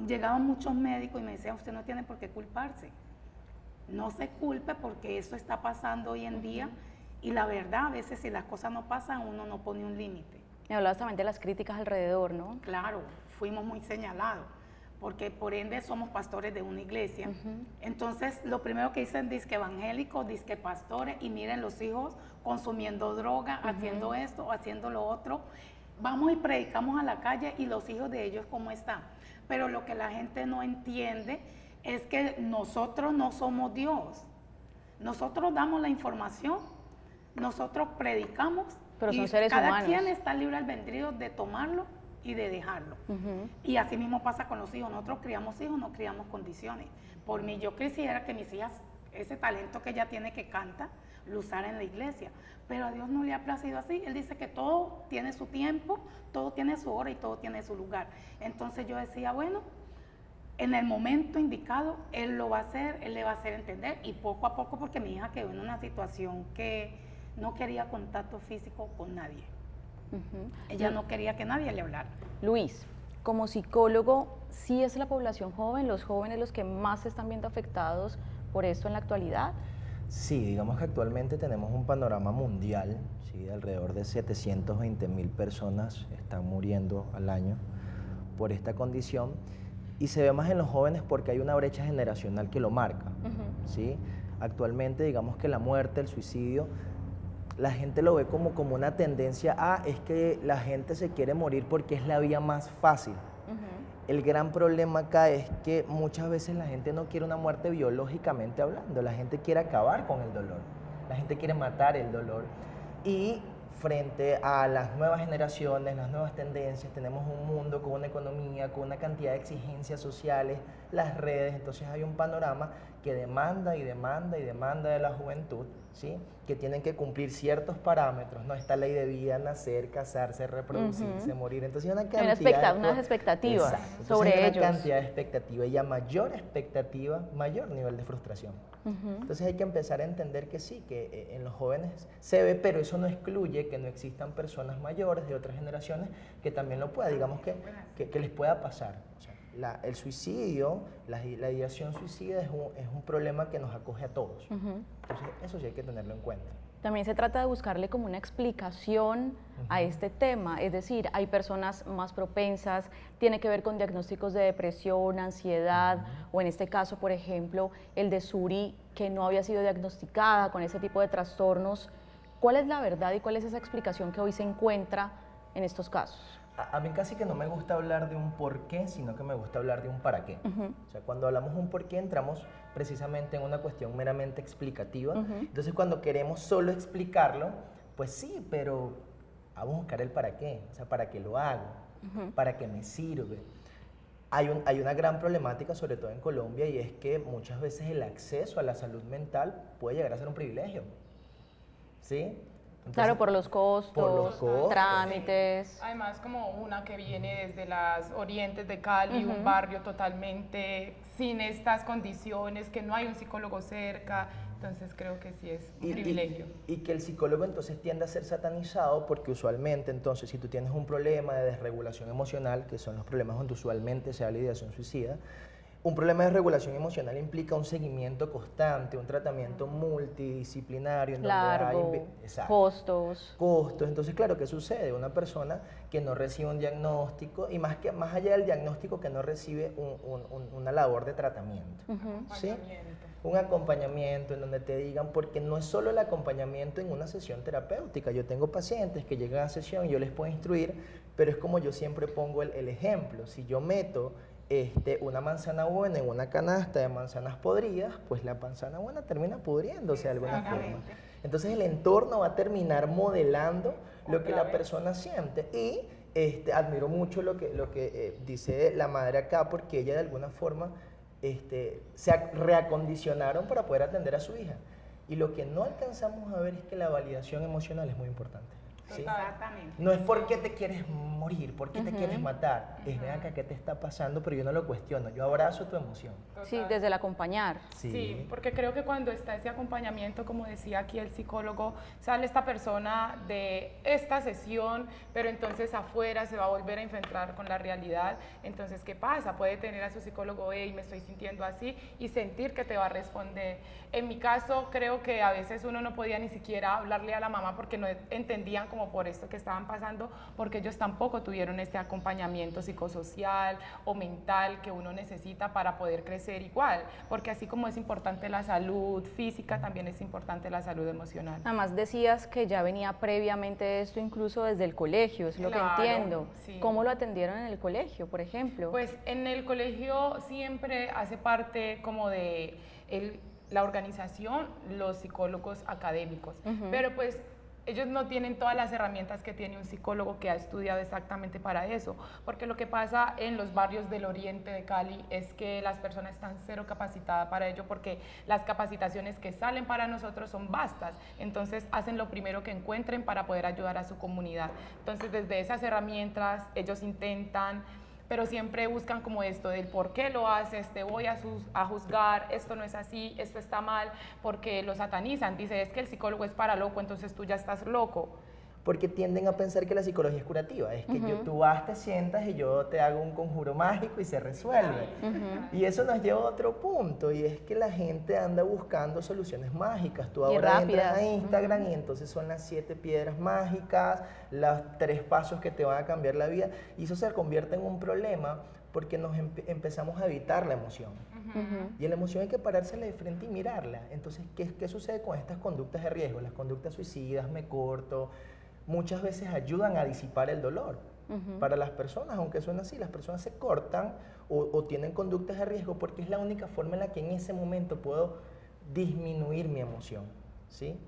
llegaban muchos médicos y me decían, usted no tiene por qué culparse, no se culpe porque eso está pasando hoy en día. Y la verdad, a veces si las cosas no pasan, uno no pone un límite. Me hablabas también de las críticas alrededor, ¿no? Claro, fuimos muy señalados, porque por ende somos pastores de una iglesia. Entonces, lo primero que dicen, disque evangélicos, disque pastores, y miren los hijos consumiendo droga, haciendo esto, haciendo lo otro. Vamos y predicamos a la calle y los hijos de ellos cómo están. Pero lo que la gente no entiende es que nosotros no somos Dios. Nosotros damos la información, nosotros predicamos, pero son y seres cada humanos. quien está libre albedrío de tomarlo y de dejarlo. Y así mismo pasa con los hijos. Nosotros criamos hijos, no criamos condiciones. Por mí yo quisiera que mis hijas, ese talento que ella tiene que canta, lo usara en la iglesia. Pero a Dios no le ha placido así. Él dice que todo tiene su tiempo, todo tiene su hora y todo tiene su lugar. Entonces yo decía, bueno, en el momento indicado, Él lo va a hacer, Él le va a hacer entender. Y poco a poco, porque mi hija quedó en una situación que no quería contacto físico con nadie. Ella no quería que nadie le hablara. Luis, como psicólogo, ¿sí es la población joven, los jóvenes los que más se están viendo afectados por esto en la actualidad? Sí, digamos que actualmente tenemos un panorama mundial, ¿sí? Alrededor de 720.000 personas están muriendo al año por esta condición, y se ve más en los jóvenes porque hay una brecha generacional que lo marca, ¿sí? Actualmente, digamos que la muerte, el suicidio, la gente lo ve como una tendencia a, es que la gente se quiere morir porque es la vía más fácil. El gran problema acá es que muchas veces la gente no quiere una muerte biológicamente hablando, la gente quiere acabar con el dolor, la gente quiere matar el dolor. Y frente a las nuevas generaciones, las nuevas tendencias, tenemos un mundo con una economía, con una cantidad de exigencias sociales, las redes, entonces hay un panorama que demanda y demanda y demanda de la juventud, ¿sí? Que tienen que cumplir ciertos parámetros, ¿no? Esta ley de vida, nacer, casarse, reproducirse, morir. Entonces hay una cantidad unas expectativas Exacto. sobre Entonces, hay ellos. una cantidad de expectativa, y a mayor expectativa, mayor nivel de frustración. Entonces hay que empezar a entender que sí, que en los jóvenes se ve, pero eso no excluye que no existan personas mayores de otras generaciones que también lo puedan, digamos que les pueda pasar. O sea, el suicidio, la ideación suicida es un problema que nos acoge a todos. Entonces eso sí hay que tenerlo en cuenta. También se trata de buscarle como una explicación a este tema, es decir, hay personas más propensas, tiene que ver con diagnósticos de depresión, ansiedad, o en este caso, por ejemplo, el de Suri, que no había sido diagnosticada con ese tipo de trastornos. ¿Cuál es la verdad y cuál es esa explicación que hoy se encuentra en estos casos? A mí casi que no me gusta hablar de un por qué, sino que me gusta hablar de un para qué. O sea, cuando hablamos de un por qué, entramos precisamente en una cuestión meramente explicativa. Entonces, cuando queremos solo explicarlo, pues sí, pero vamos a buscar el para qué. O sea, ¿para qué lo hago? ¿Para qué me sirve? Hay una gran problemática, sobre todo en Colombia, y es que muchas veces el acceso a la salud mental puede llegar a ser un privilegio, ¿sí? Entonces, Claro, por los costos, trámites. Además, como una que viene desde las orientes de Cali, un barrio totalmente sin estas condiciones, que no hay un psicólogo cerca. Entonces creo que sí es un privilegio. Y que el psicólogo entonces tiende a ser satanizado porque usualmente entonces si tú tienes un problema de desregulación emocional, que son los problemas donde usualmente se da la ideación suicida, un problema de regulación emocional implica un seguimiento constante, un tratamiento multidisciplinario. En Largo, donde hay, exacto, costos. costos. Entonces, claro, ¿qué sucede? Una persona que no recibe un diagnóstico y más allá del diagnóstico que no recibe una labor de tratamiento. ¿Sí? Un acompañamiento en donde te digan, porque no es solo el acompañamiento en una sesión terapéutica. Yo tengo pacientes que llegan a sesión y yo les puedo instruir, pero es como yo siempre pongo el ejemplo. Si yo meto una manzana buena en una canasta de manzanas podridas, pues la manzana buena termina pudriéndose de alguna forma. Entonces el entorno va a terminar modelando lo que la persona siente. Y admiro mucho lo que dice la madre acá, porque ella de alguna forma se reacondicionaron para poder atender a su hija. Y lo que no alcanzamos a ver es que la validación emocional es muy importante. ¿Sí? Exactamente. No es porque te quieres morir, porque te quieres matar. Es ven acá, ¿qué te está pasando? Pero yo no lo cuestiono, yo abrazo tu emoción. Sí, desde el acompañar. Sí, porque creo que cuando está ese acompañamiento, como decía aquí el psicólogo, sale esta persona de esta sesión, pero entonces afuera se va a volver a enfrentar con la realidad. Entonces, ¿qué pasa? Puede tener a su psicólogo, hey, me estoy sintiendo así, y sentir que te va a responder. En mi caso, creo que a veces uno no podía ni siquiera hablarle a la mamá porque no entendían como por esto que estaban pasando, porque ellos tampoco tuvieron este acompañamiento psicosocial o mental que uno necesita para poder crecer igual, porque así como es importante la salud física, también es importante la salud emocional. Además decías que ya venía previamente esto incluso desde el colegio, es lo Claro, que entiendo. sí. ¿Cómo lo atendieron en el colegio, por ejemplo? Pues en el colegio siempre hace parte como de la organización, los psicólogos académicos, pero pues ellos no tienen todas las herramientas que tiene un psicólogo que ha estudiado exactamente para eso, porque lo que pasa en los barrios del oriente de Cali es que las personas están cero capacitadas para ello, porque las capacitaciones que salen para nosotros son vastas, entonces hacen lo primero que encuentren para poder ayudar a su comunidad. Entonces desde esas herramientas ellos intentan, pero siempre buscan como esto del por qué lo haces, te voy a juzgar, esto no es así, esto está mal, porque lo satanizan. Dice, es que el psicólogo es para loco, entonces tú ya estás loco. Porque tienden a pensar que la psicología es curativa, es que tú vas, te sientas y yo te hago un conjuro mágico y se resuelve. Y eso nos lleva a otro punto, y es que la gente anda buscando soluciones mágicas. Tú ahora entras a Instagram y entonces son las 7 piedras mágicas, los 3 pasos que te van a cambiar la vida, y eso se convierte en un problema porque nos empezamos a evitar la emoción. Y en la emoción hay que parársela de frente y mirarla. Entonces, ¿qué sucede con estas conductas de riesgo? Las conductas suicidas, me corto, muchas veces ayudan a disipar el dolor. Para las personas, aunque suene así, las personas se cortan o tienen conductas de riesgo porque es la única forma en la que en ese momento puedo disminuir mi emoción, ¿sí?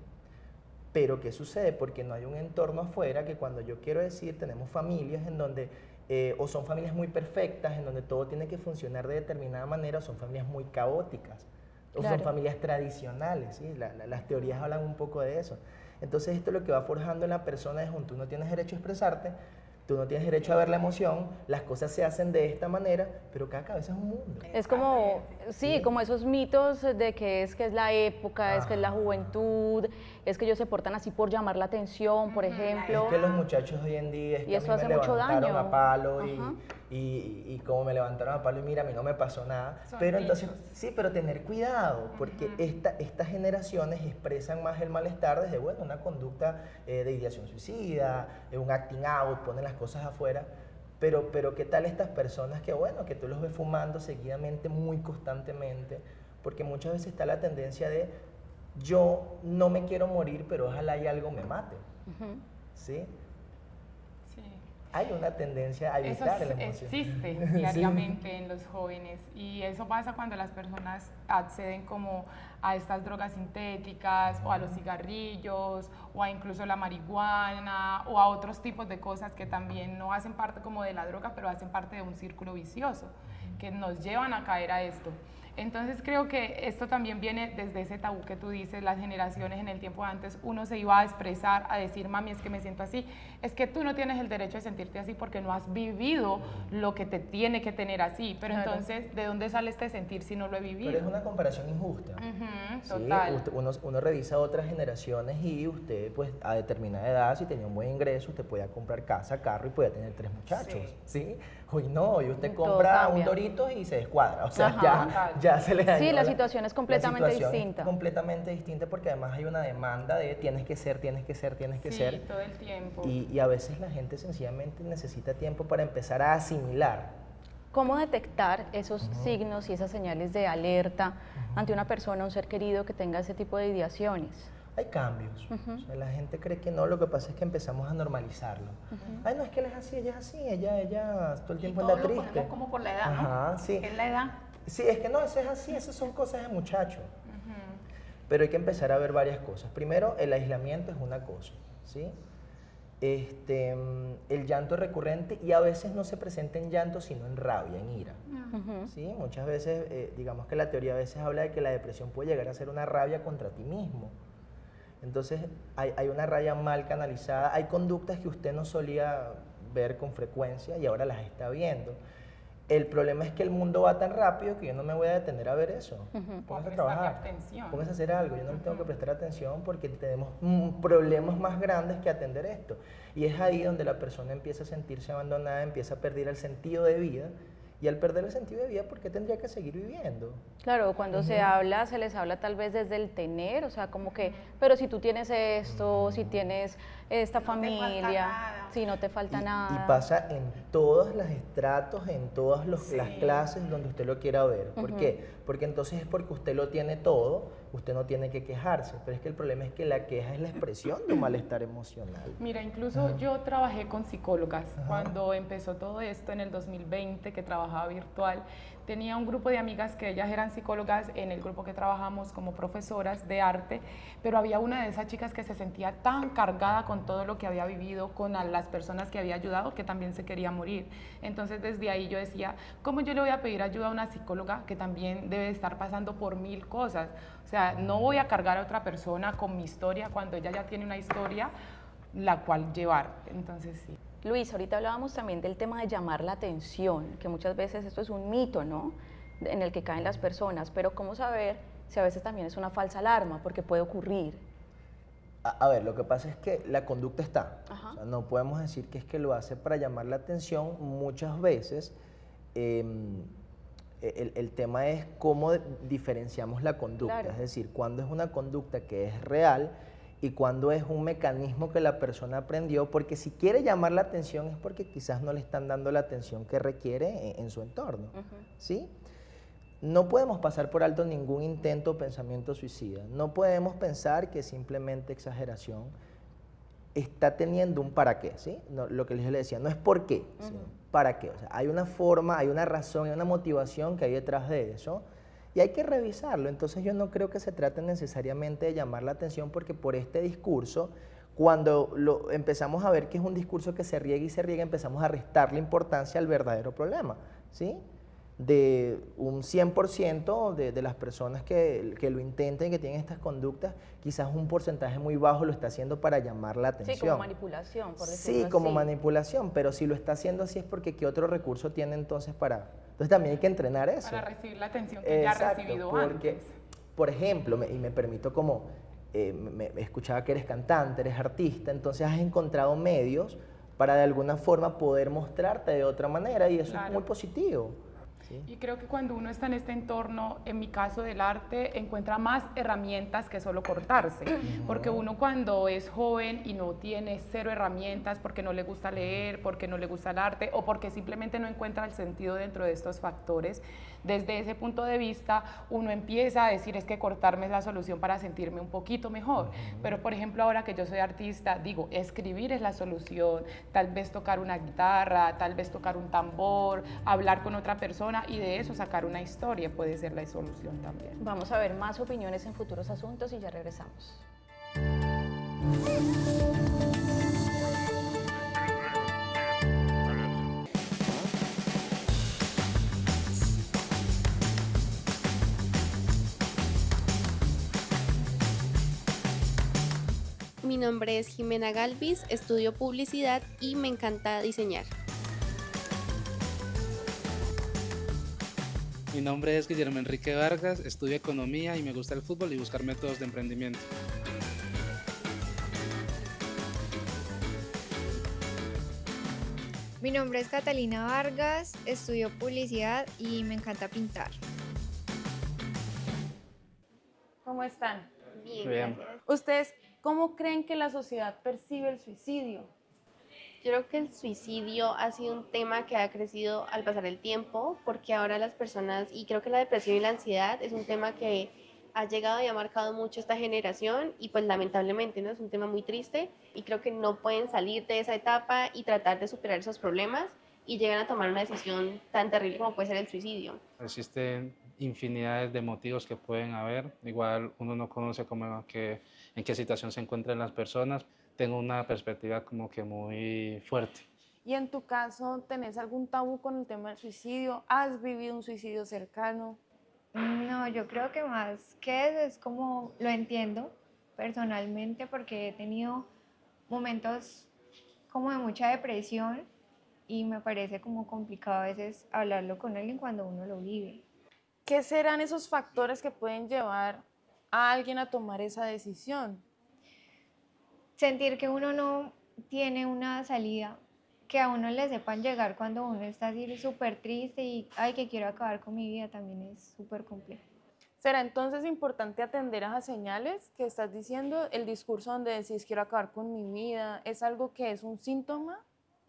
Pero ¿qué sucede? Porque no hay un entorno afuera que cuando yo quiero decir, tenemos familias en donde, o son familias muy perfectas, en donde todo tiene que funcionar de determinada manera, o son familias muy caóticas, o son familias tradicionales, ¿sí? Las teorías hablan un poco de eso. Entonces esto es lo que va forjando en la persona es tú no tienes derecho a expresarte, tú no tienes derecho a ver la emoción, las cosas se hacen de esta manera, pero cada cabeza es un mundo. Es como, sí, como esos mitos de que es la época, es que es la juventud, es que ellos se portan así por llamar la atención, por ejemplo. Es que los muchachos hoy en día, es que Y eso a mí hace me mucho levantaron daño. a palo y como me levantaron a palo y mira, a mí no me pasó nada. Pero entonces, sí, pero tener cuidado, porque estas generaciones expresan más el malestar desde, bueno, una conducta de ideación suicida, un acting out, ponen las cosas afuera. Pero ¿qué tal estas personas que, bueno, que tú los ves fumando seguidamente, muy constantemente? Porque muchas veces está la tendencia de, yo no me quiero morir, pero ojalá y algo me mate. ¿Sí? Sí. Hay una tendencia a evitar la emoción. Existe diariamente en los jóvenes, y eso pasa cuando las personas acceden como a estas drogas sintéticas o a los cigarrillos o a incluso la marihuana o a otros tipos de cosas que también no hacen parte como de la droga, pero hacen parte de un círculo vicioso que nos llevan a caer a esto. Entonces creo que esto también viene desde ese tabú que tú dices, las generaciones en el tiempo de antes, uno se iba a expresar, a decir, mami, es que me siento así. Es que tú no tienes el derecho de sentirte así porque no has vivido lo que te tiene que tener así. Pero Claro. entonces, ¿de dónde sale este sentir si no lo he vivido? Pero es una comparación injusta. Ujú, ¿sí? total. Uno revisa otras generaciones y usted, pues, a determinada edad, si tenía un buen ingreso, usted podía comprar casa, carro y podía tener 3 muchachos, ¿sí? Hoy no, hoy usted Todo compra un cambia. Doritos y se descuadra, o sea, Ajá. ya se le dañó. Sí, la situación es completamente situación distinta. Es completamente distinta porque además hay una demanda de tienes que ser, tienes que ser, tienes que Sí, ser. todo el tiempo. Y a veces la gente sencillamente necesita tiempo para empezar a asimilar. ¿Cómo detectar esos signos y esas señales de alerta ante una persona, un ser querido que tenga ese tipo de ideaciones? Hay cambios. O sea, la gente cree que no, lo que pasa es que empezamos a normalizarlo. Ay, no, es que él es así, ella todo el Y tiempo todo anda lo triste. ponemos como por la edad, ¿no? Ajá, sí. Es la edad. Sí, es que no, eso es así, esas son cosas de muchacho. Pero hay que empezar a ver varias cosas. Primero, el aislamiento es una cosa, ¿sí? El llanto recurrente y a veces no se presenta en llanto, sino en rabia, en ira. ¿Sí? Muchas veces, digamos que la teoría a veces habla de que la depresión puede llegar a ser una rabia contra ti mismo. Entonces, hay una rabia mal canalizada, hay conductas que usted no solía ver con frecuencia y ahora las está viendo. El problema es que el mundo va tan rápido que yo no me voy a detener a ver eso. Póngase a trabajar, Atención. póngase a hacer algo. Yo no le tengo que prestar atención porque tenemos problemas más grandes que atender esto. Y es ahí donde la persona empieza a sentirse abandonada, empieza a perder el sentido de vida. Y al perder el sentido de vida, ¿por qué tendría que seguir viviendo? Claro, cuando se habla, se les habla tal vez desde el tener, o sea, como que, pero si tú tienes esto, si tienes esta No te falta familia, nada. si no te falta nada. Y pasa en todos los estratos, en todas las clases donde usted lo quiera ver. ¿Por qué? Porque entonces es porque usted lo tiene todo, usted no tiene que quejarse. Pero es que el problema es que la queja es la expresión de un malestar emocional. Mira, incluso yo trabajé con psicólogas cuando empezó todo esto en el 2020, que trabajaba virtual. Tenía un grupo de amigas que ellas eran psicólogas en el grupo que trabajamos como profesoras de arte, pero había una de esas chicas que se sentía tan cargada con todo lo que había vivido, con las personas que había ayudado, que también se quería morir. Entonces desde ahí yo decía, ¿cómo yo le voy a pedir ayuda a una psicóloga que también debe estar pasando por 1000 cosas? O sea, no voy a cargar a otra persona con mi historia cuando ella ya tiene una historia la cual llevar. Entonces sí. Luis, ahorita hablábamos también del tema de llamar la atención, que muchas veces esto es un mito, ¿no? En el que caen las personas, pero ¿cómo saber si a veces también es una falsa alarma? Porque puede ocurrir. A ver, lo que pasa es que la conducta está. Ajá. O sea, no podemos decir que es que lo hace para llamar la atención. Muchas veces el tema es cómo diferenciamos la conducta. Claro. Es decir, cuándo es una conducta que es real y cuándo es un mecanismo que la persona aprendió, porque si quiere llamar la atención es porque quizás no le están dando la atención que requiere en su entorno. ¿Sí? No podemos pasar por alto ningún intento o pensamiento suicida. No podemos pensar que simplemente exageración está teniendo un para qué, ¿sí? No, lo que les decía, no es por qué, sino para qué. O sea, hay una forma, hay una razón, hay una motivación que hay detrás de eso y hay que revisarlo. Entonces yo no creo que se trate necesariamente de llamar la atención porque por este discurso, cuando lo empezamos a ver que es un discurso que se riega y se riega, empezamos a restarle importancia al verdadero problema, ¿sí? De un 100% de las personas que lo intenten, que tienen estas conductas, quizás un porcentaje muy bajo lo está haciendo para llamar la atención. Sí, como manipulación, por decirlo Sí, como así. manipulación, pero si lo está haciendo así es porque ¿qué otro recurso tiene entonces para...? Entonces también hay que entrenar eso. Para recibir la atención que ya ha recibido porque, antes. por ejemplo, y me permito como, me escuchaba que eres cantante, eres artista, entonces has encontrado medios para de alguna forma poder mostrarte de otra manera y eso Claro. es muy positivo. ¿sí? Y creo que cuando uno está en este entorno, en mi caso del arte, encuentra más herramientas que solo cortarse. Porque uno cuando es joven y no tiene 0 herramientas porque no le gusta leer, porque no le gusta el arte o porque simplemente no encuentra el sentido dentro de estos factores, desde ese punto de vista uno empieza a decir es que cortarme es la solución para sentirme un poquito mejor. Pero por ejemplo ahora que yo soy artista, digo, escribir es la solución, tal vez tocar una guitarra, tal vez tocar un tambor, hablar con otra persona y de eso sacar una historia puede ser la solución también. Vamos a ver más opiniones en futuros asuntos y ya regresamos. Mi nombre es Jimena Galvis, estudio publicidad y me encanta diseñar. Mi nombre es Guillermo Enrique Vargas, estudio economía y me gusta el fútbol y buscar métodos de emprendimiento. Mi nombre es Catalina Vargas, estudio publicidad y me encanta pintar. ¿Cómo están? Bien, Bien. gracias. ¿Ustedes cómo creen que la sociedad percibe el suicidio? Yo creo que el suicidio ha sido un tema que ha crecido al pasar el tiempo, porque ahora las personas, y creo que la depresión y la ansiedad es un tema que ha llegado y ha marcado mucho esta generación y pues lamentablemente, ¿no? Es un tema muy triste y creo que no pueden salir de esa etapa y tratar de superar esos problemas y llegan a tomar una decisión tan terrible como puede ser el suicidio. Existen infinidades de motivos que pueden haber, igual uno no conoce en qué situación se encuentran las personas. Tengo una perspectiva como que muy fuerte. Y en tu caso, ¿tenés algún tabú con el tema del suicidio? ¿Has vivido un suicidio cercano? No, yo creo que más que eso es como lo entiendo personalmente porque he tenido momentos como de mucha depresión y me parece como complicado a veces hablarlo con alguien cuando uno lo vive. ¿Qué serán esos factores que pueden llevar a alguien a tomar esa decisión? Sentir que uno no tiene una salida, que a uno le sepan llegar cuando uno está así súper triste y, ay, que quiero acabar con mi vida, también es súper complejo. ¿Será entonces importante atender a esas señales que estás diciendo? El discurso donde decís quiero acabar con mi vida, ¿es algo que es un síntoma?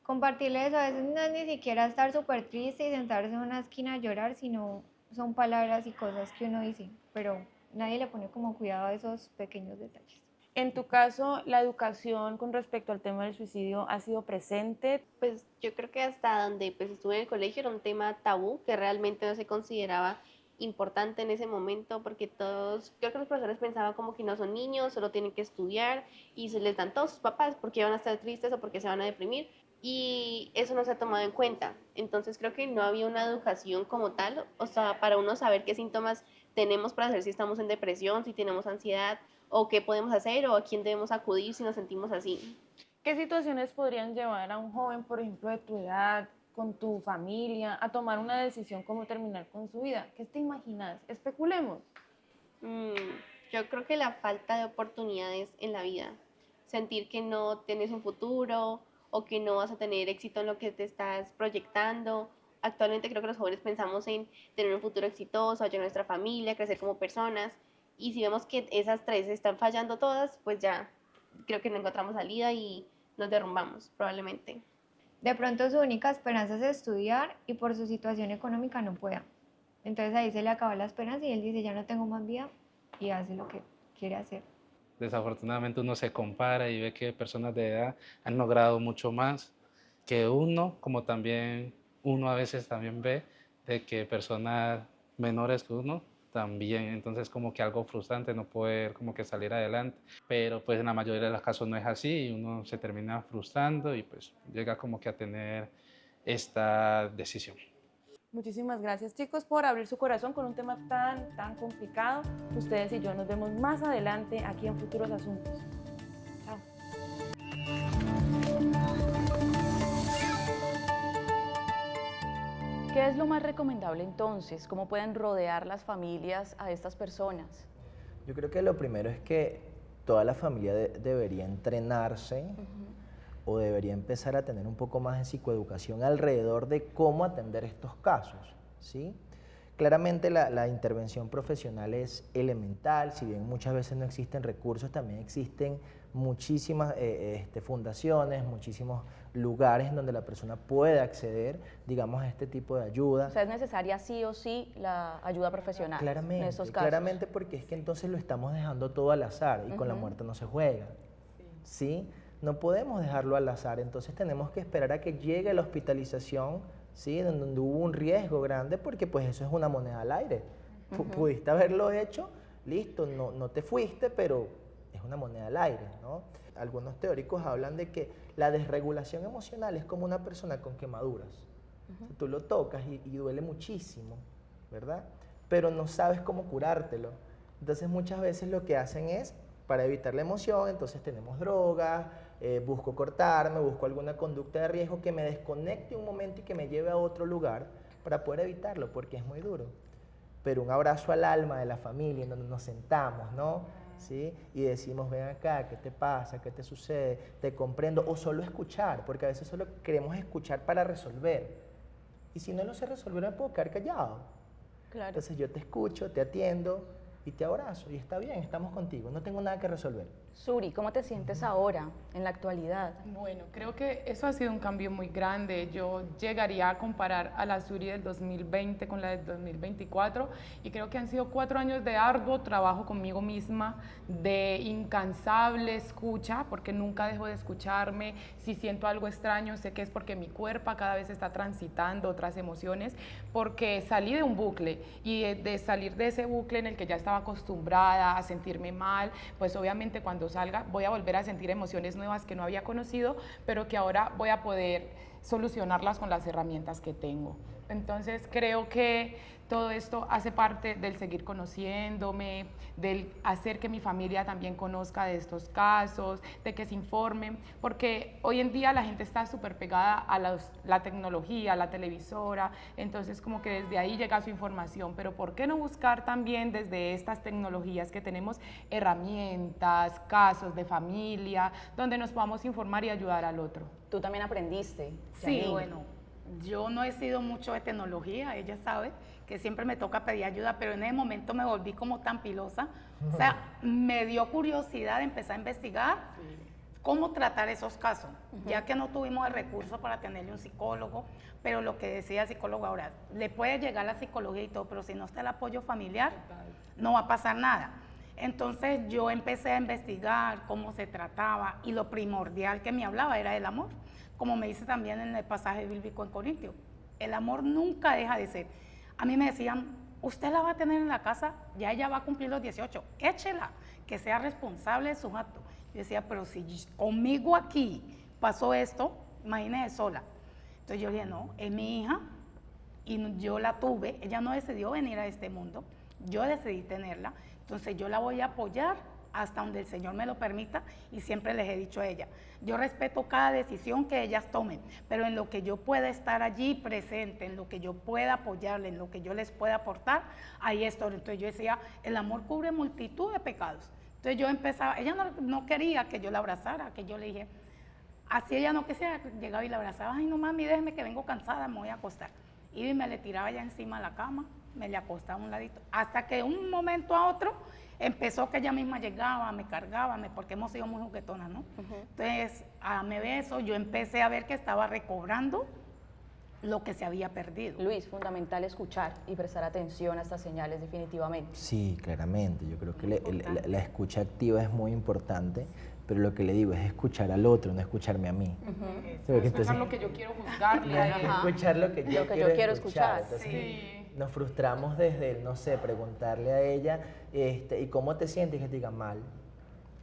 Compartirle eso a veces no es ni siquiera estar súper triste y sentarse en una esquina a llorar, sino son palabras y cosas que uno dice, pero nadie le pone como cuidado a esos pequeños detalles. En tu caso, ¿la educación con respecto al tema del suicidio ha sido presente? Pues yo creo que hasta donde pues, estuve en el colegio era un tema tabú que realmente no se consideraba importante en ese momento porque todos, creo que los profesores pensaban como que no son niños, solo tienen que estudiar y se les dan todos sus papás porque van a estar tristes o porque se van a deprimir y eso no se ha tomado en cuenta. Entonces creo que no había una educación como tal, o sea, para uno saber qué síntomas tenemos para saber si estamos en depresión, si tenemos ansiedad o qué podemos hacer o a quién debemos acudir si nos sentimos así. ¿Qué situaciones podrían llevar a un joven, por ejemplo, de tu edad, con tu familia, a tomar una decisión como terminar con su vida? ¿Qué te imaginas? Especulemos. Yo creo que la falta de oportunidades en la vida, sentir que no tienes un futuro o que no vas a tener éxito en lo que te estás proyectando. Actualmente creo que los jóvenes pensamos en tener un futuro exitoso, ayudar a nuestra familia, crecer como personas y si vemos que esas tres están fallando todas, pues ya creo que no encontramos salida y nos derrumbamos probablemente. De pronto su única esperanza es estudiar y por su situación económica no pueda. Entonces ahí se le acaba la esperanza y él dice ya no tengo más vida y hace lo que quiere hacer. Desafortunadamente uno se compara y ve que personas de edad han logrado mucho más que uno, como también uno a veces también ve de que personas menores que uno también, entonces como que algo frustrante no poder como que salir adelante, pero pues en la mayoría de los casos no es así y uno se termina frustrando y pues llega como que a tener esta decisión. Muchísimas gracias, chicos, por abrir su corazón con un tema tan complicado. Ustedes y yo nos vemos más adelante aquí en Futuros Asuntos. Chao. ¿Qué es lo más recomendable entonces? ¿Cómo pueden rodear las familias a estas personas? Yo creo que lo primero es que toda la familia debería entrenarse o debería empezar a tener un poco más de psicoeducación alrededor de cómo atender estos casos, ¿sí? Claramente la intervención profesional es elemental, si bien muchas veces no existen recursos, también existen muchísimas fundaciones, muchísimos lugares en donde la persona puede acceder, digamos, a este tipo de ayuda. O sea, ¿es necesaria sí o sí la ayuda profesional Claramente, en estos casos? claramente porque es que entonces lo estamos dejando todo al azar y con la muerte no se juega, ¿sí? No podemos dejarlo al azar, entonces tenemos que esperar a que llegue la hospitalización, ¿sí? Donde hubo un riesgo grande, porque pues eso es una moneda al aire. Pudiste haberlo hecho, listo, no te fuiste, pero es una moneda al aire, ¿no? Algunos teóricos hablan de que la desregulación emocional es como una persona con quemaduras. Tú lo tocas y duele muchísimo, ¿verdad? Pero no sabes cómo curártelo. Entonces muchas veces lo que hacen es Para evitar la emoción, entonces tenemos drogas, busco cortarme, busco alguna conducta de riesgo que me desconecte un momento y que me lleve a otro lugar para poder evitarlo, porque es muy duro. Pero un abrazo al alma de la familia, en donde nos sentamos, ¿no? ¿Sí? Y decimos, ven acá, ¿qué te pasa? ¿Qué te sucede? Te comprendo. O solo escuchar, porque a veces solo queremos escuchar para resolver. Y si no lo sé resolver, me puedo quedar callado. Claro. Entonces yo te escucho, te atiendo y te abrazo. Y está bien, estamos contigo. No tengo nada que resolver. Suri, ¿cómo te sientes ahora, en la actualidad? Bueno, creo que eso ha sido un cambio muy grande. Yo llegaría a comparar a la Suri del 2020 con la del 2024 y creo que han sido 4 años de arduo trabajo conmigo misma, de incansable escucha, porque nunca dejo de escucharme. Si siento algo extraño, sé que es porque mi cuerpo cada vez está transitando otras emociones, porque salí de un bucle y de salir de ese bucle en el que ya estaba acostumbrada a sentirme mal, pues obviamente cuando salga voy a volver a sentir emociones nuevas que no había conocido, pero que ahora voy a poder solucionarlas con las herramientas que tengo. Entonces creo que todo esto hace parte del seguir conociéndome, del hacer que mi familia también conozca de estos casos, de que se informen, porque hoy en día la gente está súper pegada a la tecnología, a la televisora, entonces como que desde ahí llega su información, pero ¿por qué no buscar también desde estas tecnologías que tenemos herramientas, casos de familia, donde nos podamos informar y ayudar al otro? Tú también aprendiste. Sí, Janine. bueno, yo no he sido mucho de tecnología, ella sabe que siempre me toca pedir ayuda, pero en ese momento me volví como tan pilosa, o sea, me dio curiosidad de empezar a investigar cómo tratar esos casos, ya que no tuvimos el recurso para tenerle un psicólogo, pero lo que decía el psicólogo ahora, le puede llegar la psicología y todo, pero si no está el apoyo familiar, no va a pasar nada. Entonces yo empecé a investigar cómo se trataba y lo primordial que me hablaba era del amor, como me dice también en el pasaje bíblico en Corintios, el amor nunca deja de ser. A mí me decían, usted la va a tener en la casa, ya ella va a cumplir los 18, échela, que sea responsable de sus actos. Yo decía, pero si conmigo aquí pasó esto, imagínese sola. Entonces yo le dije, no, es mi hija y yo la tuve, ella no decidió venir a este mundo, yo decidí tenerla, entonces yo la voy a apoyar hasta donde el Señor me lo permita y siempre les he dicho a ella, yo respeto cada decisión que ellas tomen, pero en lo que yo pueda estar allí presente, en lo que yo pueda apoyarle, en lo que yo les pueda aportar, ahí estoy. Entonces yo decía, el amor cubre multitud de pecados. Entonces yo empezaba, ella no quería que yo la abrazara, que yo le dije, así ella no quisiera, llegaba y la abrazaba, ay no mami, déjeme que vengo cansada, me voy a acostar. Y me le tiraba ya encima de la cama, me le acostaba a un ladito, hasta que de un momento a otro empezó que ella misma llegaba, me cargaba, porque hemos sido muy juguetonas, ¿no? Entonces, a me beso, yo empecé a ver que estaba recobrando lo que se había perdido. Luis, fundamental escuchar y prestar atención a estas señales definitivamente. Sí, claramente. Yo creo que la escucha activa es muy importante, pero lo que le digo es escuchar al otro, no escucharme a mí. Escuchar lo que yo quiero juzgarle a él. Escuchar lo que yo quiero escuchar. Entonces, Sí. nos frustramos desde el, no sé, preguntarle a ella, ¿y cómo te sientes? Y que te diga mal.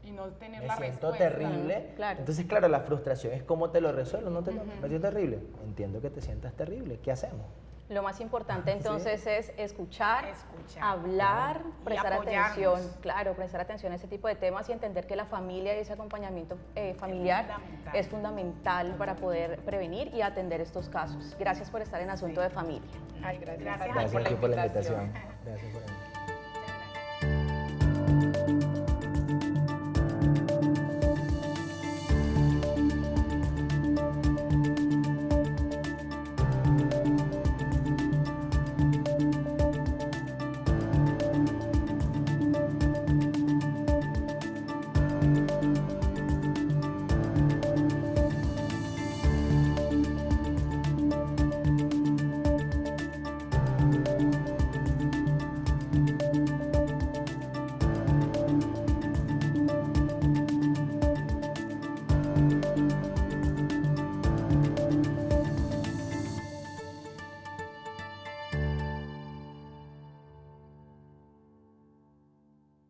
Y no tener Me la siento respuesta. terrible. Claro. Entonces, claro, la frustración es cómo te lo resuelvo. No te lo, me siento terrible. Entiendo que te sientas terrible. ¿Qué hacemos? Lo más importante entonces es escuchar, Escuchar. hablar, Y prestar apoyarnos. atención, claro, prestar atención a ese tipo de temas y entender que la familia y ese acompañamiento familiar es fundamental para poder prevenir y atender estos casos. Gracias por estar en Asunto de Familia. Ay, gracias. Gracias. Gracias a ti por la invitación. Gracias por la invitación.